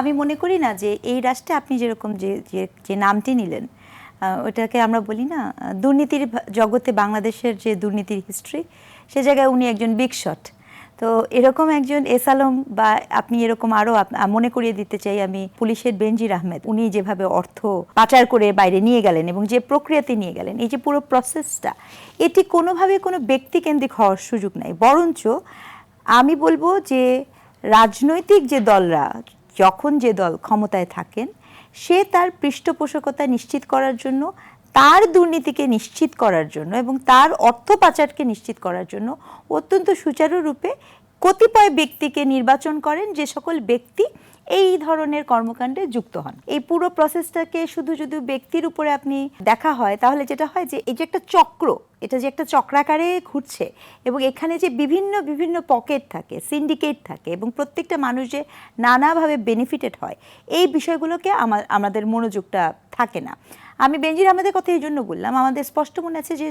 আমি মনে করি না যে এই রাষ্ট্রে আপনি যেরকম যে যে যে নামটি নিলেন ওটাকে আমরা বলি না দুর্নীতির জগতে বাংলাদেশের যে দুর্নীতির হিস্ট্রি সে জায়গায় উনি একজন বিগ শট। তো এরকম একজন এস আলম বা আপনি এরকম আরও মনে করিয়ে দিতে চাই আমি পুলিশের বেনজির আহমেদ, উনি যেভাবে অর্থ পাচার করে বাইরে নিয়ে গেলেন এবং যে প্রক্রিয়াতে নিয়ে গেলেন, এই যে পুরো প্রসেসটা, এটি কোনোভাবে কোনো ব্যক্তিকেন্দ্রিক হওয়ার সুযোগ নাই। বরঞ্চ আমি বলবো যে রাজনৈতিক যে দলরা, যখন যে দল ক্ষমতায় থাকেন, সে তার পৃষ্ঠপোষকতা নিশ্চিত করার জন্য, তার দুর্নীতিকে নিশ্চিত করার জন্য এবং তার অর্থ পাচারকে নিশ্চিত করার জন্য অত্যন্ত সুচারুরূপে কতিপয় ব্যক্তিকে নির্বাচন করেন, যে সকল ব্যক্তি এই ধরনের কর্মকাণ্ডে যুক্ত হন। এই পুরো প্রসেসটাকে শুধু যদি ব্যক্তির উপরে আপনি দেখা হয়, তাহলে যেটা হয় যে এই যে একটা চক্র, এটা যে একটা চক্রাকারে ঘুরছে এবং এখানে যে বিভিন্ন বিভিন্ন পকেট থাকে, সিন্ডিকেট থাকে এবং প্রত্যেকটা মানুষ যে নানাভাবে বেনিফিটেড হয়, এই বিষয়গুলোকে আমাদের মনোযোগটা থাকে না। আমি বেনজির আহমেদের কথা এই জন্য বললাম, আমাদের স্পষ্ট মনে আছে যে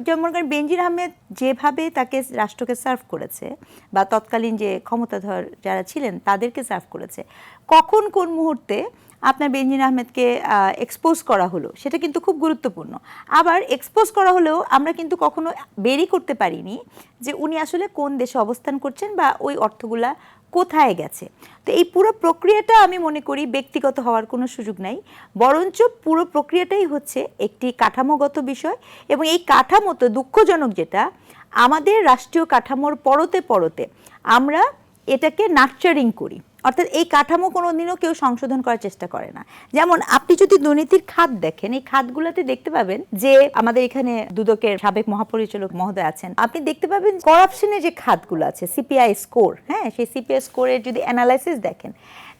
যেমন বেনজির আহমেদ যেভাবে তাকে রাষ্ট্রকে সার্ভ করেছে বা তৎকালীন যে ক্ষমতাধর যারা ছিলেন তাদেরকে সার্ভ করেছে, কখন কোন মুহূর্তে আপনার বেনজির আহমেদকে এক্সপোজ করা হলো সেটা কিন্তু খুব গুরুত্বপূর্ণ। আবার এক্সপোজ করা হলেও আমরা কিন্তু কখনো বেরই করতে পারিনি যে উনি আসলে কোন দেশে অবস্থান করছেন বা ওই অর্থগুলা কোথায় গেছে। তো এই পুরো প্রক্রিয়াটা আমি মনে করি ব্যক্তিগত হওয়ার কোনো সুযোগ নাই, বরঞ্চ পুরো প্রক্রিয়াটাই হচ্ছে একটি কাঠামোগত বিষয়। এবং এই কাঠামোতে দুঃখজনক যেটা, আমাদের রাষ্ট্রীয় কাঠামোর পরতে পরতে আমরা এটাকে নার্চারিং করি, অর্থাৎ এই কাঠামো কোনো দিনও কেউ সংশোধন করার চেষ্টা করে না। যেমন আপনি যদি দুর্নীতির খাত দেখেন, এই খাতগুলোতে দেখতে পাবেন যে আমাদের এখানে দুদকের সাবেক মহাপরিচালক মহোদয় আছেন, আপনি দেখতে পাবেন করাপশনের যে খাতগুলো আছে, সিপিআই স্কোর, হ্যাঁ, সেই সিপিআই স্কোরের যদি অ্যানালাইসিস দেখেন,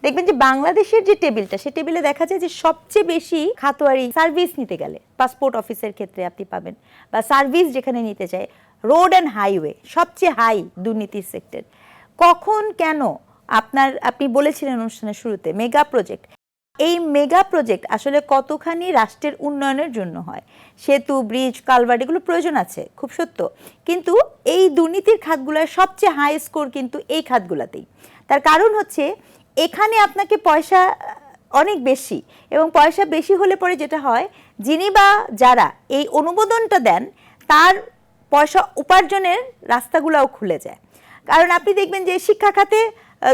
দেখবেন যে বাংলাদেশের যে টেবিলটা, সেই টেবিলে দেখা যায় যে সবচেয়ে বেশি খাতোয়ারি সার্ভিস নিতে গেলে পাসপোর্ট অফিসের ক্ষেত্রে আপনি পাবেন, বা সার্ভিস যেখানে নিতে চায়, রোড অ্যান্ড হাইওয়ে সবচেয়ে হাই দুর্নীতির সেক্টর। কখন কেন আপনি বলেছিলেন অনুষ্ঠানের শুরুতে মেগা প্রজেক্ট, এই মেগা প্রজেক্ট আসলে কতখানি রাষ্ট্রের উন্নয়নের জন্য হয়, সেতু, ব্রিজ, কালভার্ট, এগুলো প্রয়োজন আছে, খুব সত্য, কিন্তু এই দুর্নীতির খাতগুলোর সবচেয়ে হাই স্কোর কিন্তু এই খাতগুলোতেই। তার কারণ হচ্ছে এখানে আপনাকে পয়সা অনেক বেশি, এবং পয়সা বেশি হলে পরে যেটা হয়, যিনি বা যারা এই অনুমোদনটা দেন তার পয়সা উপার্জনের রাস্তাগুলোও খুলে যায়। কারণ আপনি দেখবেন যে শিক্ষা খাতে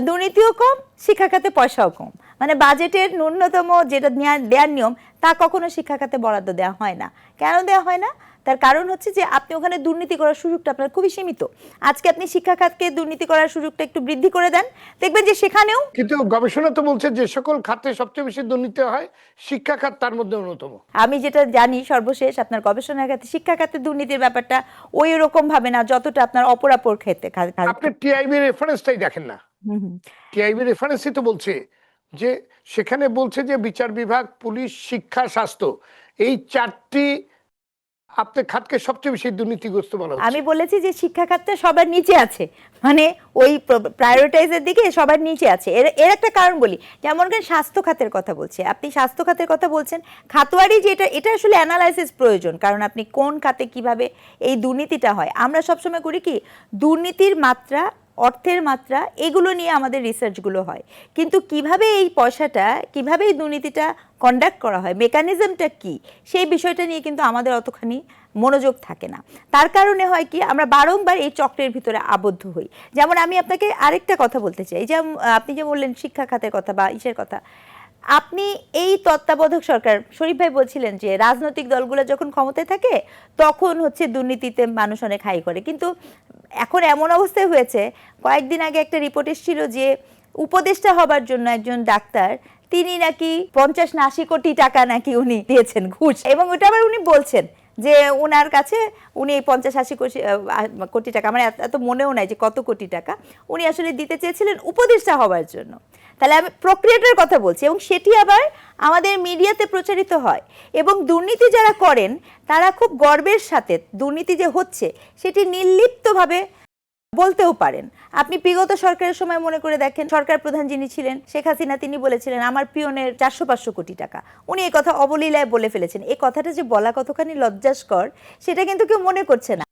দুর্নীতিও কম, শিক্ষা খাতে পয়সাও কম, মানে বাজেটের ন্যূনতম যেটা দেওয়ার নিয়ম তা কখনো শিক্ষা খাতে বরাদ্দ দেওয়া হয় না। কেন দেওয়া হয় না? তার কারণ হচ্ছে যে আপনি ওখানে দুর্নীতি করার সুযোগটা আপনার খুবই সীমিত। আজকে আপনি শিক্ষা খাতকে দুর্নীতি করার সুযোগটা একটু বৃদ্ধি করে দেন, দেখবেন যে সেখানেও। কিন্তু গবেষণা তো বলছে যে সকল খাতে সবচেয়ে বেশি দুর্নীতি হয়, শিক্ষা খাত তার মধ্যে অন্যতম। আমি যেটা জানি সর্বশেষ, আপনার গবেষণার খাতে শিক্ষা খাতে দুর্নীতির ব্যাপারটা ওই রকম ভাবে না যতটা আপনার অপরাপর ক্ষেত্রে। আপনি টিআইবি রেফারেন্সটাই দেখেন না। টিআইবি রেফারেন্সই তো বলছে যে, সেখানে বলছে যে বিচার বিভাগ, পুলিশ, শিক্ষা, স্বাস্থ্য, এই চারটি আপনি খাতকে সবচেয়ে বেশি দুর্নীতিগ্রস্ত বলা হচ্ছে। আমি বলেছি যে শিক্ষা খাতটা সবার নিচে আছে, মানে ওই প্রায়োরিটাইজের দিকে সবার নিচে আছে। এর একটা কারণ বলি, যেমন স্বাস্থ্য খাতের কথা বলছে, আপনি স্বাস্থ্য খাতের কথা বলছেন, খাতোয়ারি যেটা, এটা আসলে অ্যানালাইসিস প্রয়োজন, কারণ আপনি কোন খাতে কিভাবে এই দুর্নীতিটা হয়। আমরা সবসময় করি কি, দুর্নীতির মাত্রা, অর্থের মাত্রা, এগুলো নিয়ে আমাদের রিসার্চগুলো হয়, কিন্তু কিভাবে এই পয়সাটা, কিভাবে এই দুর্নীতিটা কন্ডাক্ট করা হয়, মেকানিজমটা কি, সেই বিষয়টা নিয়ে কিন্তু আমাদের অতখানি মনোযোগ থাকে না। তার কারণে হয় কি, আমরা বারংবার এই চক্রের ভিতরে আবদ্ধ হই। যেমন আমি আপনাকে আরেকটা কথা বলতে চাই, যে আপনি যে বললেন শিক্ষা খাতের কথা বা ইসের কথা, আপনি এই তত্ত্বাবধায়ক সরকার, শরীফ ভাই বলছিলেন যে রাজনৈতিক দলগুলো যখন ক্ষমতায় থাকে তখন হচ্ছে দুর্নীতিতে মানুষ অনেক হাই করে, কিন্তু এখন এমন অবস্থায় হয়েছে, কয়েকদিন আগে একটা রিপোর্ট এসেছিল যে উপদেষ্টা হবার জন্য একজন ডাক্তার, তিনি নাকি 50 না 80 কোটি টাকা নাকি উনি দিয়েছেন ঘুষ, এবং ওটা আবার উনি বলছেন যে ওনার কাছে উনি 50-80 কোটি টাকা, আমার এত মনেও নাই যে কত কোটি টাকা উনি আসলে দিতে চেয়েছিলেন উপদেষ্টা হবার জন্য। তাহলে আমি প্রক্রিয়াটার কথা বলছি, এবং সেটি আবার আমাদের মিডিয়াতে প্রচারিত হয়, এবং দুর্নীতি যারা করেন তারা খুব গর্বের সাথে দুর্নীতি যে হচ্ছে সেটি নির্লিপ্তভাবে বলতেও পারেন। আপনি বিগত সরকারের সময় মনে করে দেখেন, সরকার প্রধান যিনি ছিলেন শেখ হাসিনা, তিনি বলেছিলেন আমার পিয়নের 400-500 কোটি টাকা, উনি এই কথা অবলীলায় বলে ফেলেছেন। এই কথাটা যে বলা কতখানি লজ্জাস্কর সেটা কিন্তু কেউ মনে করছে না।